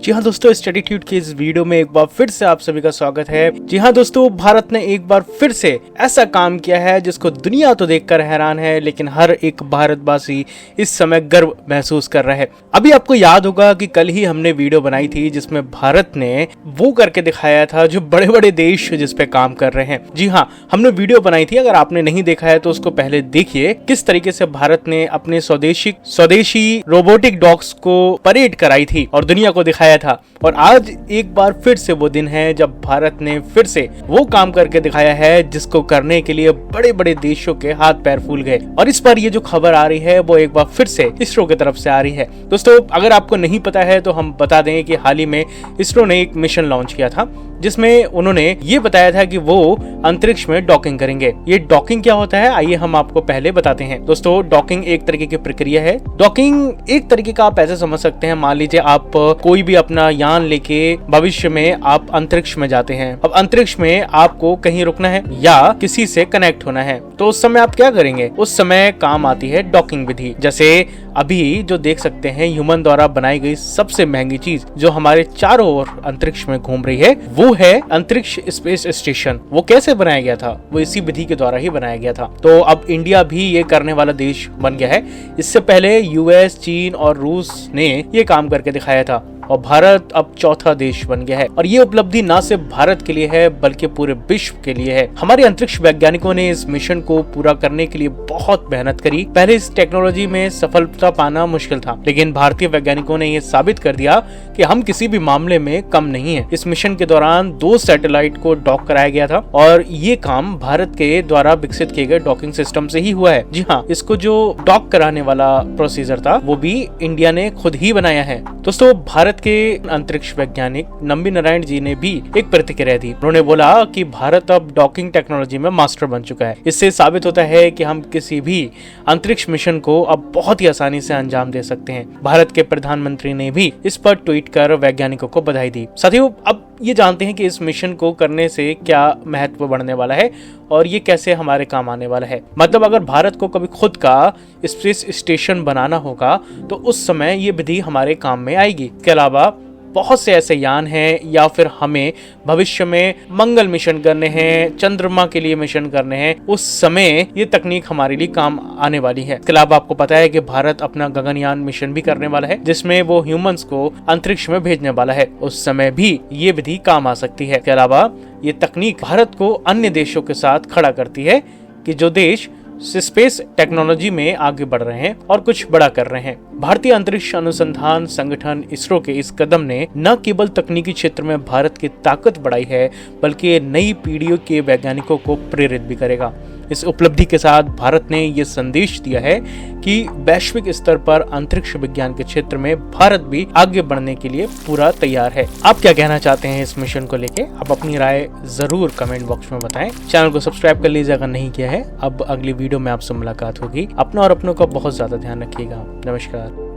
जी हाँ दोस्तों, स्टडीट्यूड की इस वीडियो में एक बार फिर से आप सभी का स्वागत है। जी हाँ दोस्तों, भारत ने एक बार फिर से ऐसा काम किया है जिसको दुनिया तो देखकर हैरान है, लेकिन हर एक भारतवासी इस समय गर्व महसूस कर रहा है। अभी आपको याद होगा कि कल ही हमने वीडियो बनाई थी जिसमें भारत ने वो करके दिखाया था जो बड़े बड़े देश जिस पे काम कर रहे हैं। जी हाँ, हमने वीडियो बनाई थी, अगर आपने नहीं देखा है तो उसको पहले देखिए। किस तरीके से भारत ने अपने स्वदेशी रोबोटिक डॉग्स को परेड कराई थी और दुनिया को दिखाया था। और आज एक बार फिर से वो दिन है जब भारत ने फिर से वो काम करके दिखाया है जिसको करने के लिए बड़े बड़े देशों के हाथ पैर फूल गए। और इस पर ये जो खबर आ रही है वो एक बार फिर से इसरो की तरफ से आ रही है। दोस्तों, अगर आपको नहीं पता है तो हम बता दें कि हाल ही में इसरो ने एक मिशन लॉन्च किया था जिसमें उन्होंने ये बताया था कि वो अंतरिक्ष में डॉकिंग करेंगे। ये डॉकिंग क्या होता है, आइए हम आपको पहले बताते हैं। दोस्तों, डॉकिंग एक तरीके की प्रक्रिया है। डॉकिंग एक तरीके का आप ऐसे समझ सकते हैं, मान लीजिए आप कोई भी अपना यान लेके भविष्य में आप अंतरिक्ष में जाते हैं। अब अंतरिक्ष में आपको कहीं रुकना है या किसी से कनेक्ट होना है, तो उस समय आप क्या करेंगे? उस समय काम आती है डॉकिंग विधि। जैसे अभी जो देख सकते हैं, ह्यूमन द्वारा बनाई गई सबसे महंगी चीज जो हमारे चारों ओर अंतरिक्ष में घूम रही है वो है अंतरिक्ष स्पेस स्टेशन। वो कैसे बनाया गया था? वो इसी विधि के द्वारा ही बनाया गया था। तो अब इंडिया भी ये करने वाला देश बन गया है। इससे पहले यूएस, चीन और रूस ने ये काम करके दिखाया था और भारत अब चौथा देश बन गया है। और ये उपलब्धि न सिर्फ भारत के लिए है बल्कि पूरे विश्व के लिए है। हमारे अंतरिक्ष वैज्ञानिकों ने इस मिशन को पूरा करने के लिए बहुत मेहनत करी। पहले इस टेक्नोलॉजी में सफलता पाना मुश्किल था, लेकिन भारतीय वैज्ञानिकों ने ये साबित कर दिया कि हम किसी भी मामले में कम नहीं है। इस मिशन के दौरान 2 सैटेलाइट को डॉक कराया गया था और ये काम भारत के द्वारा विकसित किए गए डॉकिंग सिस्टम से ही हुआ है। जी हाँ, इसको जो डॉक कराने वाला प्रोसीजर था वो भी इंडिया ने खुद ही बनाया है। दोस्तों, भारत के अंतरिक्ष वैज्ञानिक नंबी नारायण जी ने भी एक प्रतिक्रिया दी। उन्होंने बोला कि भारत अब डॉकिंग टेक्नोलॉजी में मास्टर बन चुका है। इससे साबित होता है कि हम किसी भी अंतरिक्ष मिशन को अब बहुत ही आसानी से अंजाम दे सकते हैं। भारत के प्रधानमंत्री ने भी इस पर ट्वीट कर वैज्ञानिकों को बधाई दी। साथियों, अब ये जानते हैं कि इस मिशन को करने से क्या महत्व बढ़ने वाला है और ये कैसे हमारे काम आने वाला है। मतलब अगर भारत को कभी खुद का स्पेस स्टेशन बनाना होगा तो उस समय ये विधि हमारे काम में आएगी। इसके अलावा बहुत से ऐसे यान हैं या फिर हमें भविष्य में मंगल मिशन करने हैं, चंद्रमा के लिए मिशन करने हैं, उस समय ये तकनीक हमारे लिए काम आने वाली है। इसके अलावा आपको पता है कि भारत अपना गगनयान मिशन भी करने वाला है जिसमें वो ह्यूमंस को अंतरिक्ष में भेजने वाला है। उस समय भी ये विधि काम आ सकती है। इसके अलावा ये तकनीक भारत को अन्य देशों के साथ खड़ा करती है कि जो देश स्पेस टेक्नोलॉजी में आगे बढ़ रहे हैं और कुछ बड़ा कर रहे हैं। भारतीय अंतरिक्ष अनुसंधान संगठन इसरो के इस कदम ने न केवल तकनीकी क्षेत्र में भारत की ताकत बढ़ाई है बल्कि नई पीढ़ियों के वैज्ञानिकों को प्रेरित भी करेगा। इस उपलब्धि के साथ भारत ने ये संदेश दिया है कि वैश्विक स्तर पर अंतरिक्ष विज्ञान के क्षेत्र में भारत भी आगे बढ़ने के लिए पूरा तैयार है। आप क्या कहना चाहते हैं इस मिशन को लेके? आप अपनी राय जरूर कमेंट बॉक्स में बताएं। चैनल को सब्सक्राइब कर लीजिए अगर नहीं किया है। अब अगली वीडियो में आपसे मुलाकात होगी। अपना और अपनों का बहुत ज्यादा ध्यान रखिएगा। नमस्कार।